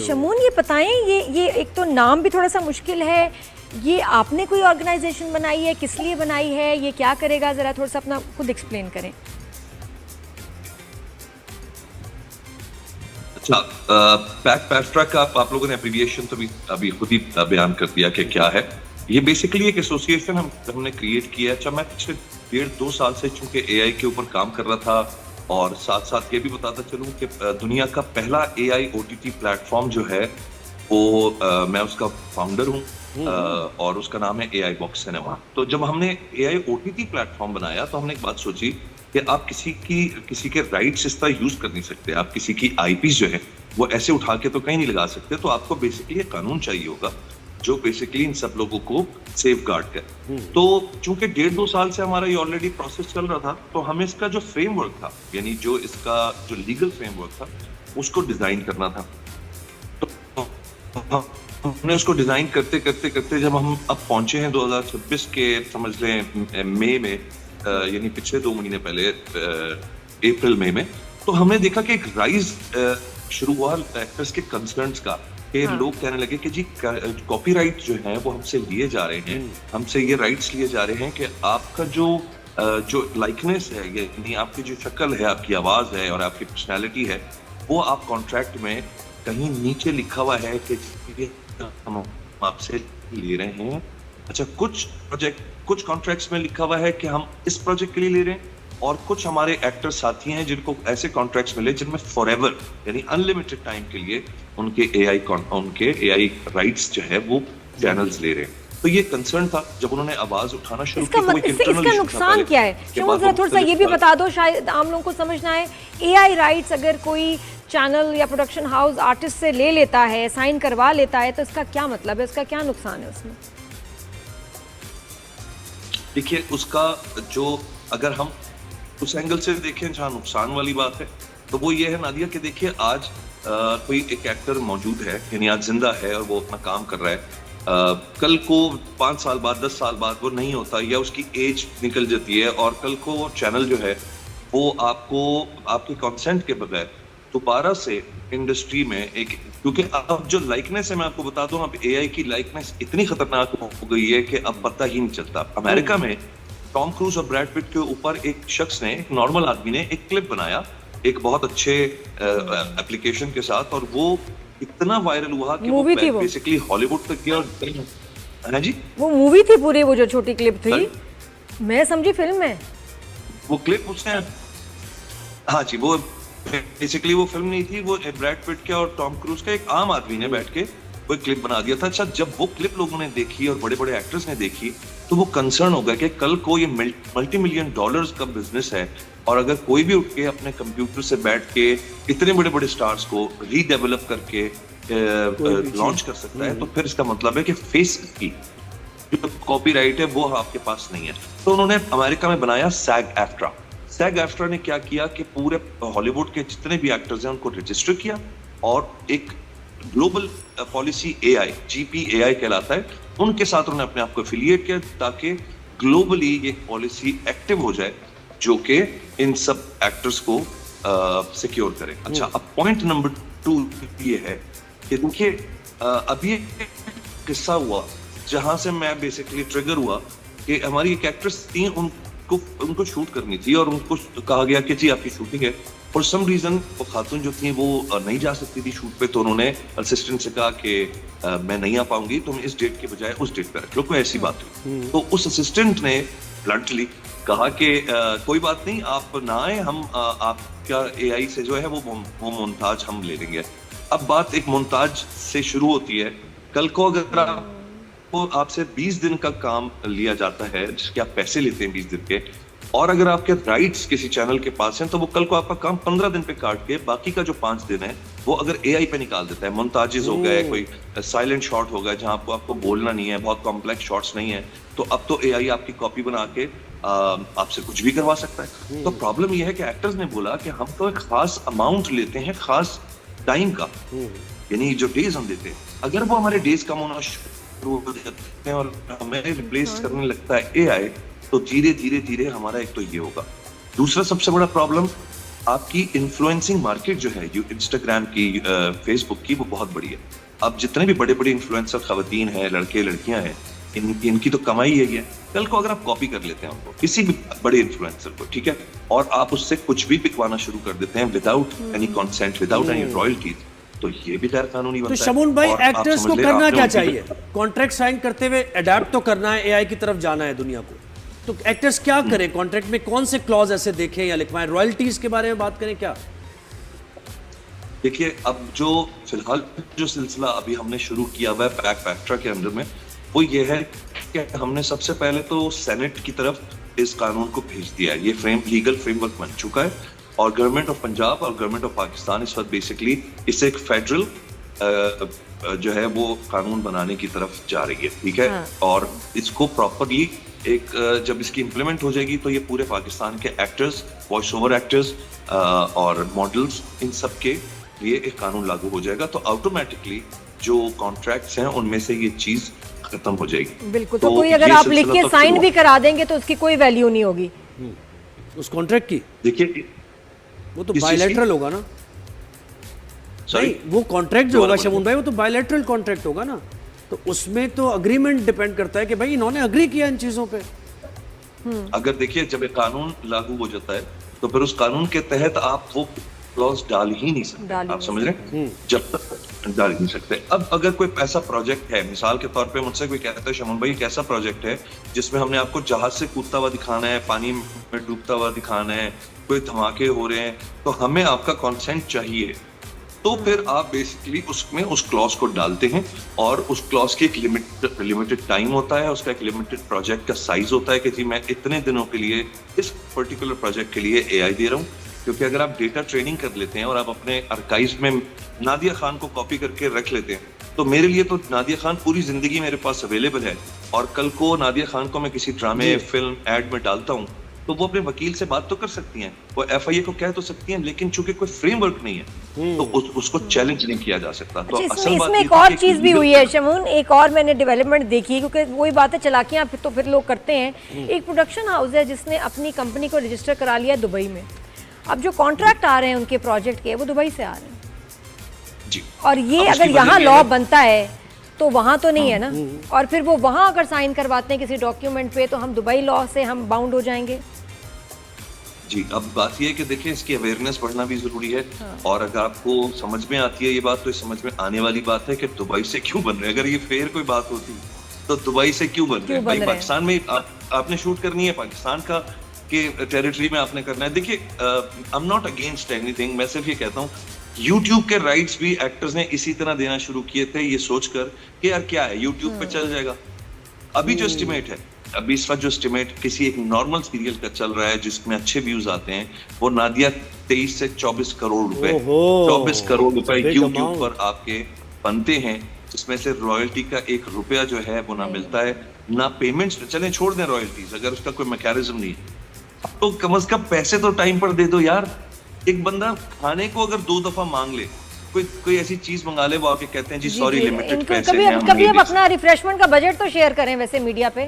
शमून ये बताएं, ये एक तो नाम भी थोड़ा सा मुश्किल है, ये आपने कोई ऑर्गेनाइजेशन बनाई है, किस लिए बनाई है, ये क्या करेगा, ज़रा थोड़ा सा अपना खुद एक्सप्लेन करें। अच्छा, पैक्ट्रा का आप लोगों ने एब्रिविएशन तो भी अभी खुद ही बयान कर दिया कि क्या है। ये बेसिकली एक एसोसिएशन हमने क्रिएट किया है। अच्छा, मैं पिछले 1.5-2 साल से चूंकि एआई के ऊपर काम कर रहा था और साथ साथ ये भी बताता चलूं कि दुनिया का पहला एआई ओटीटी प्लेटफॉर्म जो है वो मैं उसका फाउंडर हूँ और उसका नाम है एआई बॉक्स सिनेमा। तो जब हमने एआई ओटीटी प्लेटफॉर्म बनाया तो हमने एक बात सोची कि आप किसी के राइट्स इस तरह यूज कर नहीं सकते, आप किसी की आईपीज जो है वो ऐसे उठा के तो कहीं नहीं लगा सकते। तो आपको बेसिकली एक कानून चाहिए होगा जो बेसिकली इन सब लोगों को सेफ गार्ड करे। तो चूंकि 1.5-2 साल से हमारा ये ऑलरेडी प्रोसेस चल रहा था, तो हमें इसका जो फ्रेमवर्क था, यानी जो इसका जो लीगल फ्रेमवर्क था, उसको डिजाइन करना था। तो हमने उसको डिजाइन करते करते करते जब हम अब पहुंचे हैं 2026 के समझ लें मई में, यानी पिछले 2 महीने पहले अप्रैल मई में, तो हमने देखा कि एक राइज शुरू हुआ एक्टर्स के कंसर्न्स का। लोग कहने लगे कि जी कॉपीराइट जो है वो हमसे लिए जा रहे हैं, हमसे ये राइट्स लिए जा रहे हैं कि आपका जो लाइकनेस है, यानी आपकी जो शक्ल है, आपकी आवाज है और आपकी पर्सनैलिटी है, वो आप कॉन्ट्रैक्ट में कहीं नीचे लिखा हुआ है कि हम आपसे ले रहे हैं। अच्छा, कुछ कॉन्ट्रैक्ट्स में लिखा हुआ है कि हम इस प्रोजेक्ट के लिए ले रहे हैं, और कुछ हमारे एक्टर साथी हैं जिनको ऐसे कॉन्ट्रैक्ट्स मिले जिनमें फॉरएवर यानी अनलिमिटेड टाइम के लिए उनके एआई राइट्स जो है वो चैनल्स ले रहे हैं। तो ये कंसर्न था जब उन्होंने आवाज उठाना शुरू की। इसका नुकसान क्या है? जरा थोड़ा सा ये भी बता दो, शायद आम लोगों को समझना है। एआई राइट्स अगर कोई चैनल या प्रोडक्शन हाउस आर्टिस्ट से ले लेता है, साइन करवा लेता है, तो इसका क्या मतलब है, इसका क्या नुकसान है उसमें? देखिए, उसका जो अगर हम उस एंगल से देखें जहां नुकसान वाली बात है, तो वो ये है नादिया कि देखिए आज कोई एक एक्टर मौजूद है, यानी आज जिंदा है और वो अपना काम कर रहा है। कल को 5 साल बाद 10 साल बाद वो नहीं होता या उसकी एज निकल जाती है, और कल को वो चैनल जो है वो आपको आपके कंसेंट के बगैर दोबारा से इंडस्ट्री में एक, क्योंकि अब जो लाइकनेस है मैं आपको बता दूं, अब एआई की लाइकनेस इतनी खतरनाक हो गई है कि अब पता ही नहीं चलता। अमेरिका में टॉम क्रूज और ब्रैड पिट के ऊपर एक शख्स ने, एक नॉर्मल आदमी ने एक क्लिप बनाया एक बहुत अच्छे एप्लीकेशन के साथ, और वो इतना वायरल हुआ कि वो बेसिकली हॉलीवुड तक गया। और हाँ जी, वो मूवी थी पूरी, वो जो छोटी क्लिप थी, मैं समझी फिल्म है वो क्लिप उसने। हाँ जी, वो बेसिकली वो फिल्म नहीं थी, वो ब्रैड पिट के और टॉम क्रूज का एक आम आदमी ने बैठ के वो क्लिप बना दिया था। अच्छा, जब वो क्लिप लोगों ने देखी और बड़े बड़े एक्टर्स ने देखी, तो वो कंसर्न हो गया कि कल को ये $multi-million का बिजनेस है, और अगर कोई भी उठ के अपने कंप्यूटर से बैठ के इतने बड़े बड़े स्टार्स को रीडेवलप करके लॉन्च कर सकता है, तो फिर इसका मतलब है कि फेस की जो कॉपीराइट है वो आपके पास नहीं है। तो उन्होंने अमेरिका में बनाया SAG-AFTRA। SAG-AFTRA ने क्या किया कि पूरे हॉलीवुड के जितने भी एक्टर्स हैं उनको रजिस्टर किया, और एक ग्लोबल पॉलिसी एआई, GPAI कहलाता है, उनके साथ उन्होंने अपने आप को एफिलिएट किया ताकि ग्लोबली ये पॉलिसी एक्टिव हो जाए जो कि इन सब एक्टर्स को सिक्योर करे। अच्छा, अब पॉइंट नंबर 2 ये है कि देखिए अभी एक किस्सा हुआ जहां से मैं बेसिकली ट्रिगर हुआ कि हमारी एक एक्ट्रेस थी, उनको शूट करनी थी और उनको कहा गया कि जी आपकी शूटिंग है। फॉर सम रीजन वो खातून जो थी वो नहीं जा सकती थी शूट पे, तो उन्होंने असिस्टेंट से कहा कि मैं नहीं आ पाऊंगी, तुम इस डेट के बजाय उस डेट पे रख लो। कोई ऐसी बात हुई तो उस असिस्टेंट ने ब्लंटली कहा कि कोई बात नहीं, आप ना आए, हम आपका एआई से जो है वो मोन्ताज हम ले लेंगे। अब बात एक मोन्ताज से शुरू होती है। कल को अगर आपसे 20 दिन का काम लिया जाता है जिसके आप पैसे लेते हैं 20 दिन के, और अगर आपके राइट्स किसी चैनल के पास हैं, तो वो कल को आपका काम 15 दिन पे काट के बाकी का जो 5 दिन है वो अगर एआई पे निकाल देता है। मोन्ताजेस हो गए, कोई साइलेंट शॉट हो गया जहां आपको बोलना नहीं है, बहुत कॉम्प्लेक्स शॉट्स नहीं है, तो अब तो एआई आपकी कॉपी बना के आपसे कुछ भी करवा सकता है। तो प्रॉब्लम यह है कि एक्टर्स ने बोला कि हम तो एक खास अमाउंट लेते हैं, खास टाइम का, यानी जो डेज हम देते हैं, अगर वो हमारे डेज कम होना शुरू हो जाते हैं और हमें रिप्लेस करने लगता है एआई, तो धीरे धीरे धीरे हमारा एक तो ये होगा। दूसरा सबसे बड़ा प्रॉब्लम आपकी इन्फ्लुएंसिंग मार्केट जो है इंस्टाग्राम की, फेसबुक की, वो बहुत बड़ी है। अब जितने भी बड़े बड़े इन्फ्लुएंसर खवातीन हैं, लड़के लड़कियां हैं, इनकी तो कमाई यही है। कल को अगर आप कॉपी कर लेते हैं उनको, किसी भी बड़े इन्फ्लुएंसर को, ठीक है, और आप उससे कुछ भी पिकवाना शुरू कर देते हैं without any consent, without any royalties, तो ये भी गैर कानूनी बनता तो है। शमून भाई, और आप एक्टर्स समझ को लें, करना आपने क्या उनकी- चाहिए? कॉन्ट्रैक्ट साइन करते हुए अडेप्ट तो करना है, एआई की तरफ जाना है दुनिया को, तो एक्टर्स क्या करें? कॉन्ट्रैक्ट में कौन से क्लॉज ऐसे देखें या लिखवाएं? रॉयल्टीज के बारे में बात करें क्या? देखिए, अब जो फिलहाल जो सिलसिला अभी हमने शुरू किया हुआ है पैक पैक्ट्रा के अंदर में, वो ये है कि हमने सबसे पहले तो सेनेट की तरफ इस कानून को भेज दिया है। ये लीगल फ्रेमवर्क बन चुका है और गवर्नमेंट ऑफ पंजाब और गवर्नमेंट ऑफ पाकिस्तान इस वक्त बेसिकली इसे एक फेडरल जो है वो कानून बनाने की तरफ जा रही है, ठीक है। हाँ। और इसको प्रॉपरली एक जब इसकी इम्प्लीमेंट हो जाएगी तो ये पूरे पाकिस्तान के एक्टर्स, वॉइस ओवर एक्टर्स और मॉडल्स, इन सब के लिए एक कानून लागू हो जाएगा। तो ऑटोमेटिकली जो कॉन्ट्रैक्ट्स हैं उनमें से ये चीज खत्म हो जाएगी। बिल्कुल, तो कोई अगर ये आप लिख सिलसिला के तो साइन शुरू भी करा देंगे तो उसकी कोई वैल्यू नहीं होगी। उस कॉन्ट्रैक्ट की देखिए, वो तो किस चीज़ की? बायलैटरल होगा ना? सॉरी, नहीं, वो कॉन्ट्रैक्ट जो दोबारा होगा बोलिए। शमून भाई, वो तो बायलैटरल कॉन्ट्रैक्ट होगा ना, तो उसमें तो अग्रीमेंट डिपेंड करता है कि भाई इन्होंने अग्री किया इन चीजों पे। अगर देखिए जब एक कानून लागू हो जाता है तो फिर उस कानून के तहत आप वो क्लॉज डाल ही नहीं सकते। डाल ही आप नहीं समझ रहे हैं? जब तक डाल ही नहीं सकते। अब अगर कोई ऐसा प्रोजेक्ट है, मिसाल के तौर पे मुझसे कोई कहता है शमून भाई एक ऐसा प्रोजेक्ट है जिसमें हमने आपको जहाज से कूदता हुआ दिखाना है, पानी में डूबता हुआ दिखाना है, कोई धमाके हो रहे हैं, तो हमें आपका कंसेंट चाहिए, तो फिर आप बेसिकली उसमें उस क्लॉज को डालते हैं और उस क्लॉज की एक लिमिटेड टाइम होता है, उसका एक लिमिटेड प्रोजेक्ट का साइज होता है कि जी मैं इतने दिनों के लिए इस पर्टिकुलर प्रोजेक्ट के लिए एआई दे रहा हूँ। क्योंकि अगर आप डेटा ट्रेनिंग कर लेते हैं और आप अपने आर्काइव्स में नादिया खान को कॉपी करके रख लेते हैं, तो मेरे लिए तो नादिया खान पूरी जिंदगी मेरे पास अवेलेबल है, और कल को नादिया खान को मैं किसी ड्रामे, फिल्म, एड में डालता हूँ तो वो अपने वकील से बात तो कर सकती हैं, वो एफआईए को कह तो सकती हैं, लेकिन चूंकि कोई फ्रेमवर्क नहीं है तो उसको चैलेंज नहीं किया जा सकता। तो अच्छा, असल बात इसमें ये एक थी और कि चीज भी हुई है शमून, एक और मैंने डेवलपमेंट देखी है, क्योंकि वही बात है, चलाकियां फिर लोग करते हैं। एक प्रोडक्शन हाउस है जिसने अपनी कंपनी को रजिस्टर करा लिया दुबई में। अब जो कॉन्ट्रैक्ट आ रहे हैं उनके प्रोजेक्ट के, वो दुबई से आ रहे हैं, जी। और ये अब उसकी अगर यहाँ वजह ये लॉ है- बनता है तो वहाँ तो नहीं है ना, और फिर वो वहाँ अगर साइन करवाते हैं किसी डॉक्यूमेंट पे तो हम दुबई लॉ से हम बाउंड हो जाएंगे। जी, अब बात यह है कि देखिए इसकी अवेयरनेस बढ़ना भी जरूरी है। और अगर आपको समझ में आती है ये बात, तो इस समझ में आने वाली बात है कि दुबई से क्यों बन रहे हैं। अगर ये फेयर कोई बात होती तो दुबई से क्यों बन रहे हैं? भाई पाकिस्तान में आपने शूट करनी है, पाकिस्तान का के टेरिटरी में आपने करना है। देखिए, I am not against anything, मैं सिर्फ ये कहता हूँ यूट्यूब के राइट्स भी एक्टर्स ने इसी तरह देना शुरू किए थे, ये सोचकर कि यार क्या है, यूट्यूब पे चल जाएगा। अभी जो एस्टिमेट है, अभी इस वक्त जो एस्टिमेट किसी एक नॉर्मल सीरियल का चल रहा है जिसमें अच्छे व्यूज आते हैं, वो नादिया 23 से 24 करोड़ रुपए, ओहो, 24 करोड़ रुपए big यूट्यूब amount। पर आपके बनते हैं, जिसमें से रॉयल्टी का 1 रुपया जो है वो ना मिलता है, ना पेमेंट्स। चलें छोड़ दें रॉयल्टीज, अगर उसका कोई मैकेनिज्म नहीं है तो कम से कम पैसे तो टाइम पर दे दो यार। एक बंदा खाने को अगर 2 दफा मांग ले, कोई ऐसी चीज मंगा ले, वो आके कहते हैं जी सॉरी लिमिटेड पैसे हैं, हम कभी नहीं अब दे अपना रिफ्रेशमेंट का बजट तो शेयर करें वैसे मीडिया पे,